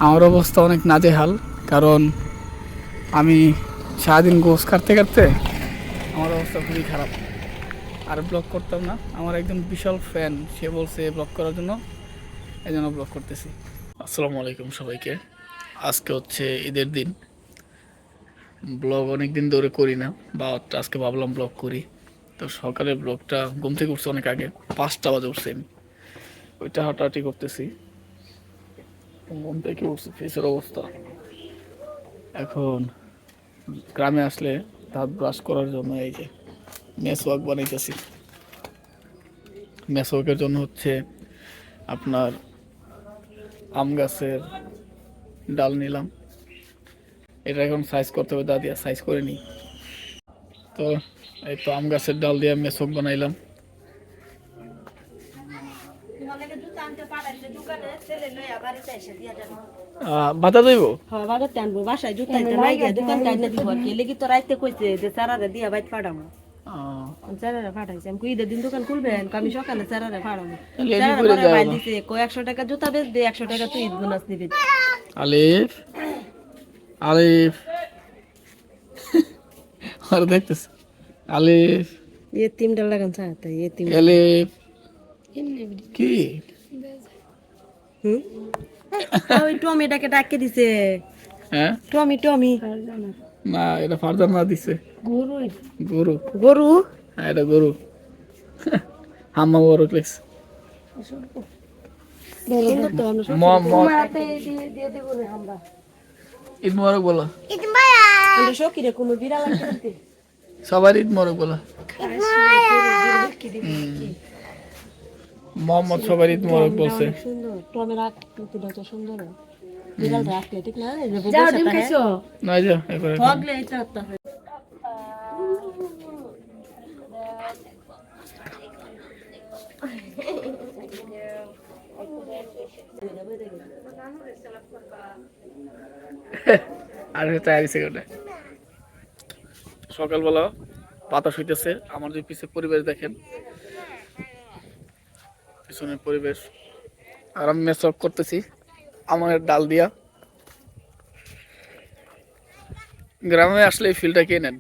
আমার অবস্থা অনেক নাজেহাল, কারণ আমি সারাদিন গোছ কাটতে কাটতে আমার অবস্থা খুবই খারাপ। আর ব্লগ করতাম না, আমার একজন বিশাল ফ্যান, সে বলছে ব্লগ করার জন্য, এই জন্য ব্লগ করতেছি। আসসালামু আলাইকুম সবাইকে। আজকে হচ্ছে ঈদের দিন। ব্লগ অনেক দিন ধরে করি না, বা আজকে ভাবলাম ব্লগ করি। তো সকালে ব্লগটা ঘুম থেকে উঠছে অনেক আগে, 5টা বাজে উঠছে। আমি ওইটা হাঁটাহাঁটি করতেছি, ঘুম থেকে উঠছে, ফেসের অবস্থা। এখন গ্রামে আসলে দাঁত ব্রাশ করার জন্য এই যে মেসওয়াক বানাইতেছি। মেসওয়াকের জন্য হচ্ছে আপনার আম গাছের ডাল নিলাম, এটা এখন সাইজ করতে হবে, দা দিয়া সাইজ করে নিই। তো এই তো আম গাছের ডাল দিয়ে মেসওয়াক বানাইলাম। বাতা যাইব বাজারতে আনবো, বাসায় জুতা নাই গিয়া দোকান কাইনা দিব আর কি লেগে তো রাইতে কইছে যে চারারে দিয়া বাইত ফাড়ামু। চারারে ফাটাইছে, আমি ঈদের দিন দোকান খুলবেন, আমি সকালে চারারে ফাড়ামু। চারারে পরে ভাই দিছে কই 100 টাকা জুতা বেচ দে, 100 টাকা তুই ঈদ বোনাস নিবি। আলিফ আলিফ আর দেখতেছ আলিফ এতিমটা লাগান চাইতে এতিম আলিফ কি ওই টমিটাকে ডাকে দিছে। হ্যাঁ টমি না, এটা ফারদার না দিছে, গরু গরু। গরু হ্যাঁ এটা গরু। হাম্মা বড় প্লেস ঈদ মোবারক বলো, শখিরে কোনো বিড়াল আনতে সবার ঈদ মোবারক বলো। মোহাম্মদ সবার ঈদ মোবারক বলছে। সুন্দর টমের আকৃতিটা তো সুন্দর, বিড়াল রাখলে ঠিক না? না যা একবারে ভগলে এটা তো আর তৈরি সেকেন্ডে সকালবেলা বাতাস হইতেছে। আমার যে পিছের পরিবেশ দেখেন, পিছনের পরিবেশ। আর আমি মেসওয়াক করতেছি আমার ডাল দিয়া। গ্রামে আসলে এই ফিলটা কে নেন।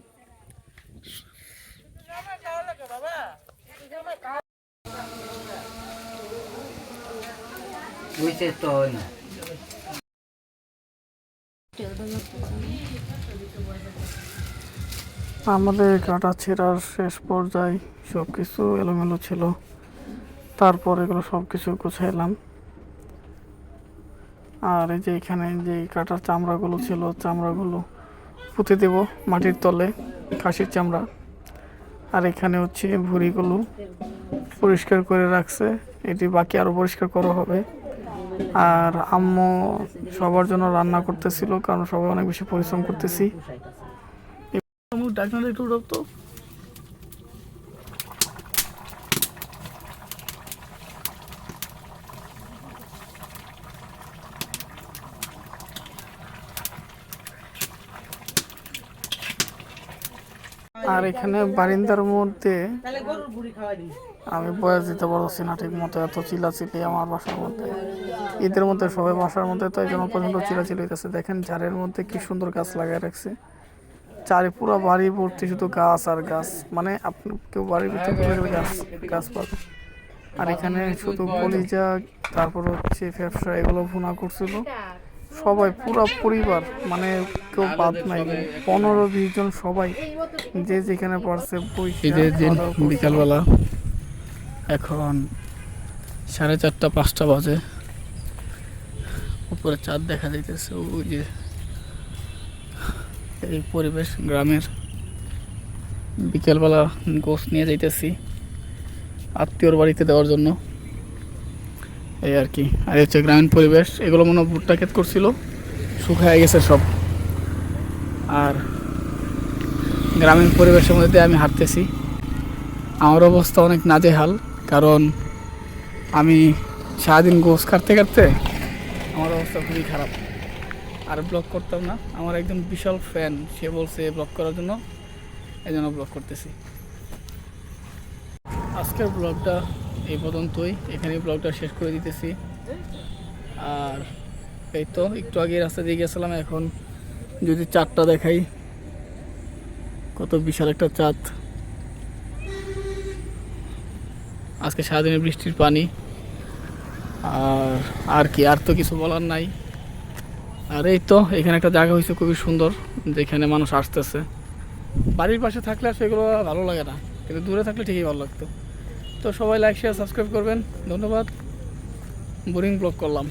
আমাদের কাটা ছেঁড়ার শেষ পর্যায়ে সব কিছু এলোমেলো ছিল, তারপর এগুলো সব কিছু গুছাইলাম। আর এই যে এখানে যে কাটার চামড়াগুলো ছিল, চামড়াগুলো পুঁতে দেব মাটির তলে, খাসির চামড়া। আর এখানে হচ্ছে ভুঁড়িগুলো পরিষ্কার করে রাখছে, এটি বাকি আরও পরিষ্কার করা হবে। আর আম্মু সবার জন্য রান্না করতেছিল, কারণ সবাই অনেক বেশি পরিশ্রম করতেছি। ডাকনাটা একটু উঠতো। আর এখানে বারিন্দার মধ্যে আমি বয়স দিতে পারছি না ঠিক মতো, এত চিল্লাচিল্লি আমার বাসার মধ্যে। ঈদের মধ্যে সবাই বাসার মধ্যে, তো এই জন্য পর্যন্ত চিল্লাচিল্লি হইতেছে। দেখেন ঝাড়ের মধ্যে কি সুন্দর গাছ লাগাই রাখছে, চারি পুরো বাড়ি ভর্তি শুধু গাছ আর গাছ। মানে আপনি কেউ বাড়ির ভিতরে গাছ গাছ পাবেন। আর এখানে শুধু কলিজা, তারপর হচ্ছে ফ্যাপসা, এগুলো ভুনা করছিল সবাই, পুরো পরিবার, মানে কেউ বাদ নাই। 15-20 জন সবাই যে যেখানে পারছে। ঈদের দিন বিকালবেলা, এখন 4:30-5টা বাজে, উপরে চাঁদ দেখা যাইতেছে। ওই যে এই পরিবেশ গ্রামের। বিকেলবেলা গোশ নিয়ে যাইতেছি আত্মীয়র বাড়িতে দেওয়ার জন্য, এই আর কি। আর হচ্ছে গ্রামীণ পরিবেশ, এগুলো মনে হয় ভুট্টা ক্ষেত করছিল, শুকায় গেছে সব। আর গ্রামীণ পরিবেশের মধ্যে আমি হাঁটতেছি, আমার অবস্থা অনেক নাজেহাল, কারণ আমি সারাদিন গোছ কাটতে কাটতে আমার অবস্থা খুবই খারাপ। আর ব্লগ করতাম না, আমার একজন বিশাল ফ্যান, সে বলছে ব্লগ করার জন্য, এই জন্য ব্লগ করতেছি। আজকের ব্লগটা এই পর্যন্তই, এখানেই ব্লগটা শেষ করে দিতেছি। আর এই তো একটু আগে রাস্তা দিয়ে গেছিলাম, এখন যদি চাঁদটা দেখাই, কত বিশাল একটা চাঁদ। আজকে সারাদিনে বৃষ্টির পানি, আর আর কি, আর তো কিছু বলার নাই। আর এই তো এখানে একটা জায়গা হয়েছে খুবই সুন্দর, যেখানে মানুষ আসতেছে। বাড়ির পাশে থাকলে আর সেগুলো ভালো লাগে না, কিন্তু দূরে থাকলে ঠিকই ভালো লাগতো। তো সবাই লাইক শেয়ার সাবস্ক্রাইব করবেন, ধন্যবাদ। বোরিং ব্লগ করলাম।